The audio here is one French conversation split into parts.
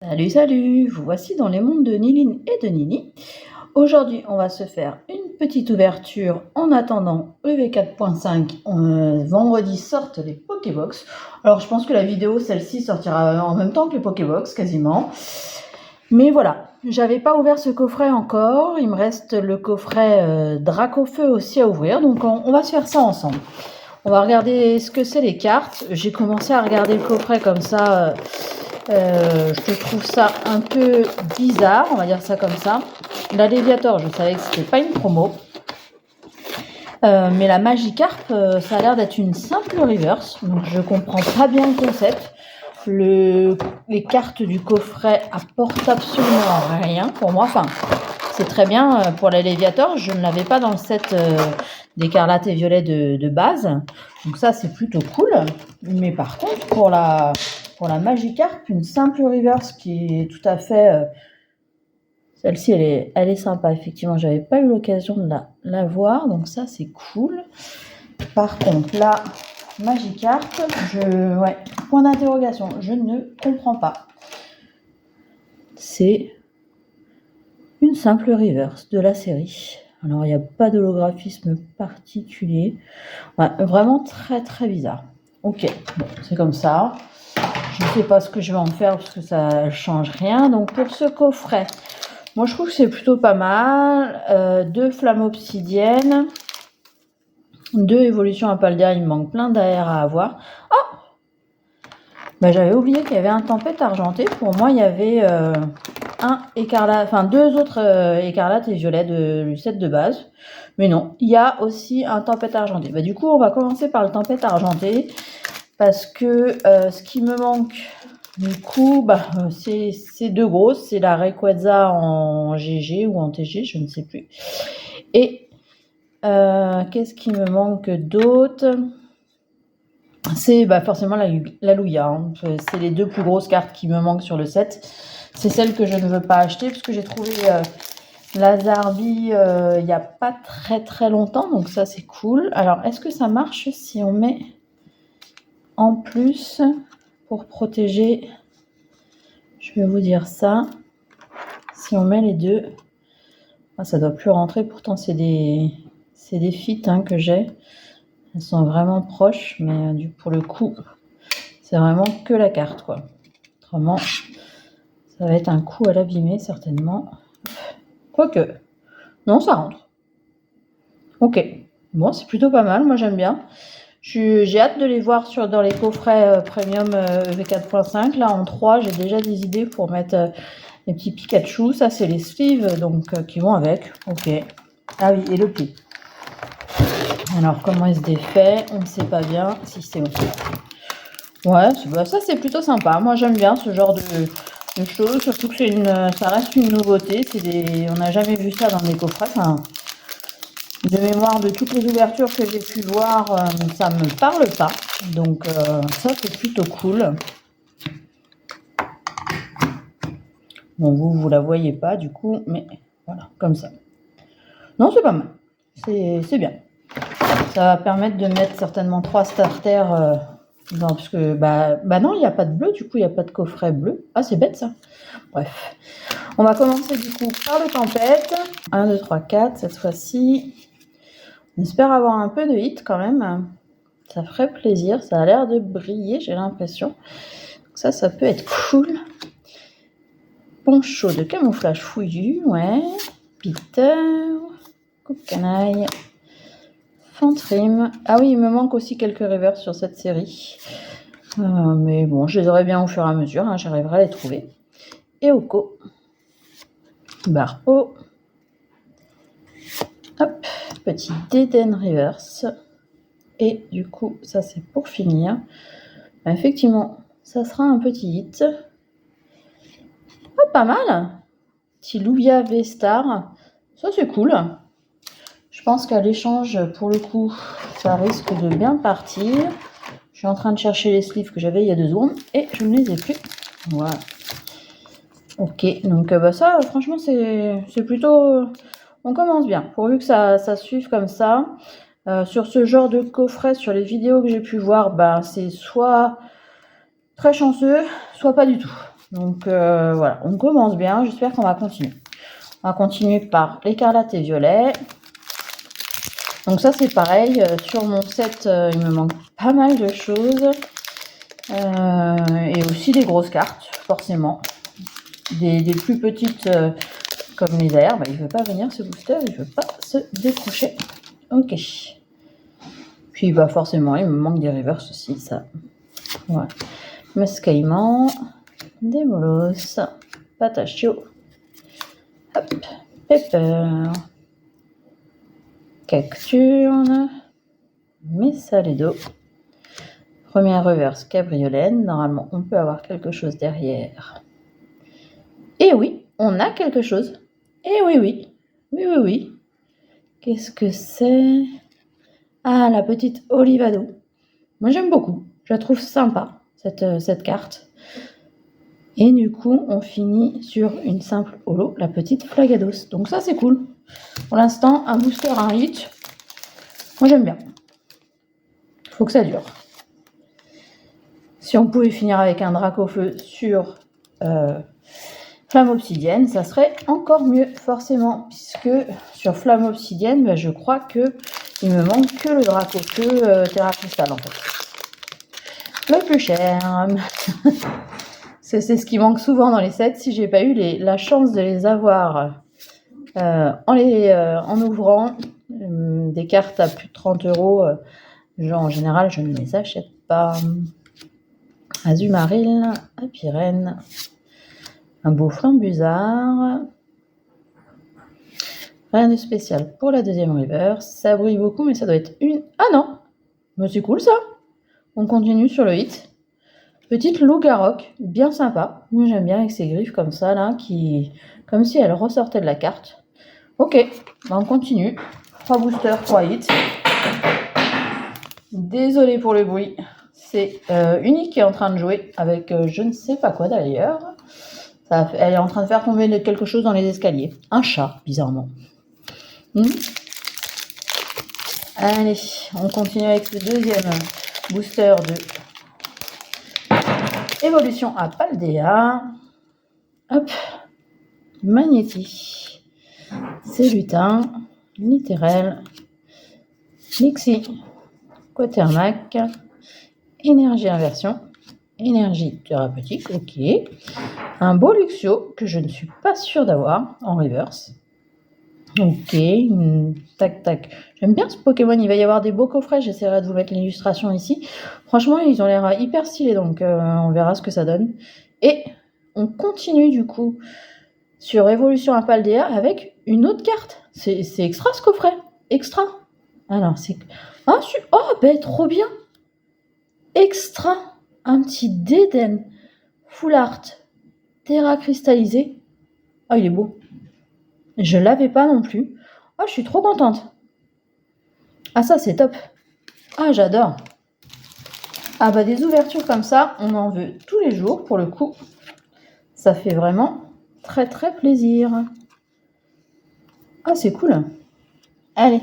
Salut, salut! Vous voici dans les mondes de Niline et de Nini. Aujourd'hui, on va se faire une petite ouverture en attendant EV4.5. Vendredi sortent les Pokébox. Alors, je pense que la vidéo, celle-ci, sortira en même temps que les Pokébox, quasiment. Mais voilà, j'avais pas ouvert ce coffret encore. Il me reste le coffret Dracofeu aussi à ouvrir. Donc, on va se faire ça ensemble. On va regarder ce que c'est les cartes. J'ai commencé à regarder le coffret comme ça. Je trouve ça un peu bizarre, on va dire ça comme ça. La Léviator, je savais que c'était pas une promo. Mais la Magikarp, ça a l'air d'être une simple reverse. Donc je comprends pas bien le concept. Les cartes du coffret apportent absolument rien pour moi. Enfin, c'est très bien pour la Léviator. Je ne l'avais pas dans le set d'écarlate et violet de base. Donc ça, c'est plutôt cool. Mais par contre, pour la Magikarp, une simple reverse qui est tout à fait... celle-ci, elle est sympa. Effectivement, j'avais pas eu l'occasion de la voir. Donc ça, c'est cool. Par contre, la Magikarp, ouais, point d'interrogation. Je ne comprends pas. C'est une simple reverse de la série. Alors, il n'y a pas d'holographisme particulier. Ouais, vraiment très, très bizarre. Ok, bon, c'est comme ça. Je ne sais pas ce que je vais en faire parce que ça ne change rien. Donc, pour ce coffret, moi, je trouve que c'est plutôt pas mal. 2 flammes obsidiennes. 2 évolutions à Paldea. Il me manque plein d'AR à avoir. Oh, bah, j'avais oublié qu'il y avait un tempête argenté. Pour moi, il y avait un écarlate, enfin 2 autres écarlates et violets du set de base. Mais non, il y a aussi un tempête argenté. Bah, du coup, on va commencer par le tempête argenté. Parce que ce qui me manque, du coup, bah, c'est 2 grosses. C'est la Rayquaza en GG ou en TG, je ne sais plus. Et qu'est-ce qui me manque d'autre? C'est forcément la Lugia. Hein. C'est les 2 plus grosses cartes qui me manquent sur le set. C'est celle que je ne veux pas acheter parce que j'ai trouvé la Zarbi il n'y a pas très très longtemps. Donc ça, c'est cool. Alors, est-ce que ça marche si on met en plus pour protéger? Je vais vous dire ça. Si on met les 2, ça doit plus rentrer. Pourtant, c'est des fits que j'ai. Elles sont vraiment proches, mais pour le coup, c'est vraiment que la carte, quoi. Autrement, ça va être un coup à l'abîmer, certainement. Quoique. Non, ça rentre. Ok. Bon, c'est plutôt pas mal. Moi, j'aime bien. J'ai hâte de les voir dans les coffrets premium V4.5. Là, en 3, j'ai déjà des idées pour mettre les petits Pikachu. Ça, c'est les sleeves donc, qui vont avec. Ok. Ah oui, et le pli. Alors, comment il se défait? On ne sait pas bien si c'est ok. Ouais, ça, c'est plutôt sympa. Moi, j'aime bien ce genre de choses. Surtout que ça reste une nouveauté. On n'a jamais vu ça dans des coffrets. Enfin, de mémoire de toutes les ouvertures que j'ai pu voir, ça me parle pas. Donc ça, c'est plutôt cool. Bon, vous la voyez pas du coup, mais voilà, comme ça. Non, c'est pas mal. C'est bien. Ça va permettre de mettre certainement 3 starters parce que non, il n'y a pas de bleu, du coup, il n'y a pas de coffret bleu. Ah, c'est bête ça. Bref. On va commencer du coup par le tempête. 1, 2, 3, 4 cette fois-ci. On espère avoir un peu de hit quand même. Ça ferait plaisir. Ça a l'air de briller, j'ai l'impression. Ça peut être cool. Poncho de camouflage fouillu, ouais. Peter. Coupe canaille. Fantrim. Ah oui, il me manque aussi quelques reverses sur cette série. Mais bon, je les aurai bien au fur et à mesure. Hein, j'arriverai à les trouver. Eoko. Barpo. Hop, petit Deden reverse. Et du coup, ça c'est pour finir. Effectivement, ça sera un petit hit. Oh, pas mal. Petit Lugia V-Star. Ça c'est cool. Je pense qu'à l'échange, pour le coup, ça risque de bien partir. Je suis en train de chercher les sleeves que j'avais il y a 2 secondes et je ne les ai plus. Voilà. Ok, donc ça, franchement, c'est plutôt... On commence bien. Pourvu que ça suive comme ça. Sur ce genre de coffret, sur les vidéos que j'ai pu voir, c'est soit très chanceux, soit pas du tout. Donc voilà, on commence bien. J'espère qu'on va continuer. On va continuer par l'écarlate et violet. Donc ça c'est pareil. Sur mon set, il me manque pas mal de choses. Et aussi des grosses cartes, forcément. Des plus petites comme les airs. Bah, il veut pas venir ce booster, il veut pas se décrocher. Ok. Puis bah forcément, il me manque des reverse aussi, ça. Ouais. Muscaïman, des molosses, patachio, hop, pepper, cacturne, messaledo. Première reverse cabriolène. Normalement, on peut avoir quelque chose derrière. Et oui, on a quelque chose. Et oui, oui. Oui, oui, oui. Qu'est-ce que c'est? Ah, la petite Olivado. Moi, j'aime beaucoup. Je la trouve sympa, cette carte. Et du coup, on finit sur une simple holo, la petite Flagados. Donc ça, c'est cool. Pour l'instant, un booster, un hit. Moi, j'aime bien. Faut que ça dure. Si on pouvait finir avec un Dracofeu sur Flamme Obsidienne, ça serait encore mieux, forcément. Puisque sur Flamme Obsidienne, ben, je crois que il me manque que le Dracofeu Terra Cristal, en fait. Le plus cher. C'est ce qui manque souvent dans les sets. Si j'ai pas eu la chance de les avoir en ouvrant des cartes à plus de 30 €, genre en général, je ne les achète pas. Azumaril, Apirène, un beau Flambusard. Rien de spécial pour la deuxième reverse. Ça brille beaucoup, mais ça doit être une... Ah non! Mais c'est cool ça! On continue sur le hit. Petite Loup-Garok, bien sympa. Moi j'aime bien avec ses griffes comme ça, là, comme si elle ressortait de la carte. Ok, bah on continue. 3 boosters, 3 hits. Désolée pour le bruit. C'est Unique qui est en train de jouer avec je ne sais pas quoi d'ailleurs. Elle est en train de faire tomber quelque chose dans les escaliers. Un chat, bizarrement. Allez, on continue avec ce deuxième booster de Évolution à Paldea. Hop. Magnéti. C'est lutin. Littéral. Nixie. Quatermac. Énergie inversion. Énergie thérapeutique. Ok. Un beau Luxio que je ne suis pas sûre d'avoir en reverse. Ok. Tac tac. J'aime bien ce Pokémon. Il va y avoir des beaux coffrets. J'essaierai de vous mettre l'illustration ici. Franchement, ils ont l'air hyper stylés. Donc, on verra ce que ça donne. Et on continue du coup sur Évolution à Paldea avec une autre carte. C'est extra ce coffret. Extra. Alors, c'est... Ah, ben, trop bien. Extra. Un petit Déden. Full Art. Terra cristallisé. Ah, il est beau. Je l'avais pas non plus. Ah, je suis trop contente. Ah, ça, c'est top. Ah, j'adore. Ah, bah, des ouvertures comme ça, on en veut tous les jours, pour le coup. Ça fait vraiment très, très plaisir. Ah, c'est cool. Allez,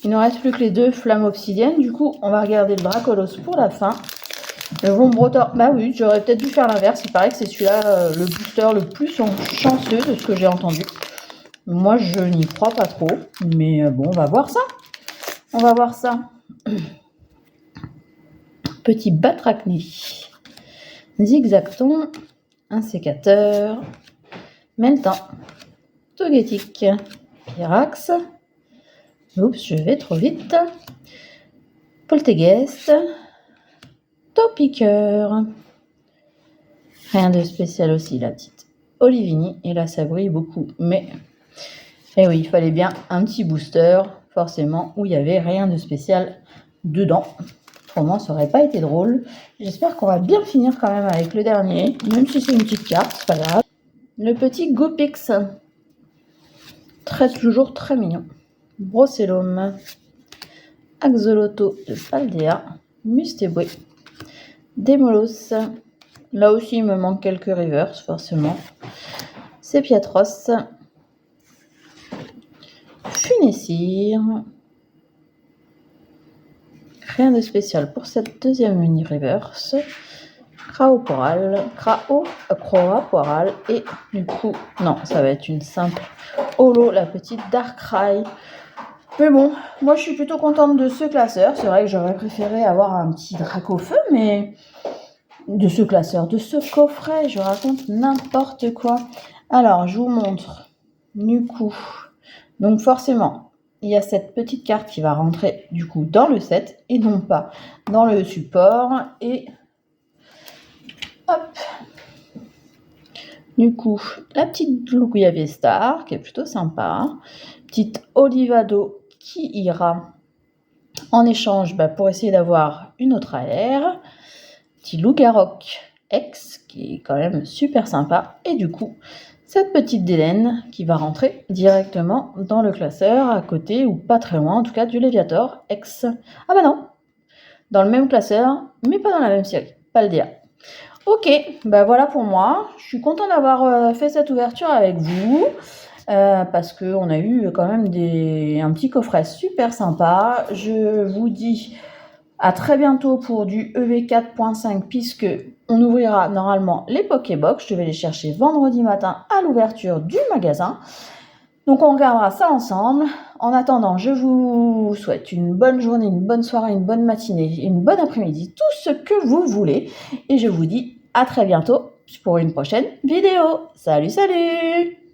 il ne reste plus que les 2 flammes obsidiennes. Du coup, on va regarder le Dracolos pour la fin. Le Vombrotor, bah oui, j'aurais peut-être dû faire l'inverse. Il paraît que c'est celui-là le booster le plus chanceux de ce que j'ai entendu. Moi, je n'y crois pas trop. Mais bon, on va voir ça. On va voir ça. Petit Batrachni. Zigzagton. Un sécateur. Meltan. Togetic. Pyrax. Oups, je vais trop vite. Polteguest. Topiqueur. Rien de spécial aussi, la petite Olivini. Et là, ça brille beaucoup. Mais, eh oui, il fallait bien un petit booster, forcément, où il n'y avait rien de spécial dedans. Autrement, ça n'aurait pas été drôle. J'espère qu'on va bien finir quand même avec le dernier. Même si c'est une petite carte, c'est pas grave. Le petit Gopix. Toujours très mignon. Brocellum. Axolotl de Paldea. Mustéboué. Démolos. Là aussi, il me manque quelques reverse, forcément. Sépiatros. Funessir. Rien de spécial pour cette deuxième mini reverse. Poral. Et du coup, non, ça va être une simple holo, la petite Darkrai. Mais bon, moi je suis plutôt contente de ce classeur. C'est vrai que j'aurais préféré avoir un petit Dracofeu, mais de ce classeur, de ce coffret, je raconte n'importe quoi. Alors, je vous montre. Du coup, donc forcément, il y a cette petite carte qui va rentrer du coup dans le set et non pas dans le support. Et hop. Du coup, la petite Lugia Star qui est plutôt sympa. Petite Olivado qui ira en échange pour essayer d'avoir une autre AR. Petit Lugarok X qui est quand même super sympa. Et du coup, cette petite Délène qui va rentrer directement dans le classeur à côté ou pas très loin en tout cas du Léviator X. Ah bah non, dans le même classeur mais pas dans la même série, pas le DA. Ok, bah voilà pour moi. Je suis contente d'avoir fait cette ouverture avec vous parce qu'on a eu quand même un petit coffret super sympa. Je vous dis à très bientôt pour du EV 4.5 puisque on ouvrira normalement les Pokébox. Je vais les chercher vendredi matin à l'ouverture du magasin. Donc on regardera ça ensemble. En attendant, je vous souhaite une bonne journée, une bonne soirée, une bonne matinée, une bonne après-midi, tout ce que vous voulez. Et je vous dis à très bientôt pour une prochaine vidéo. Salut, salut!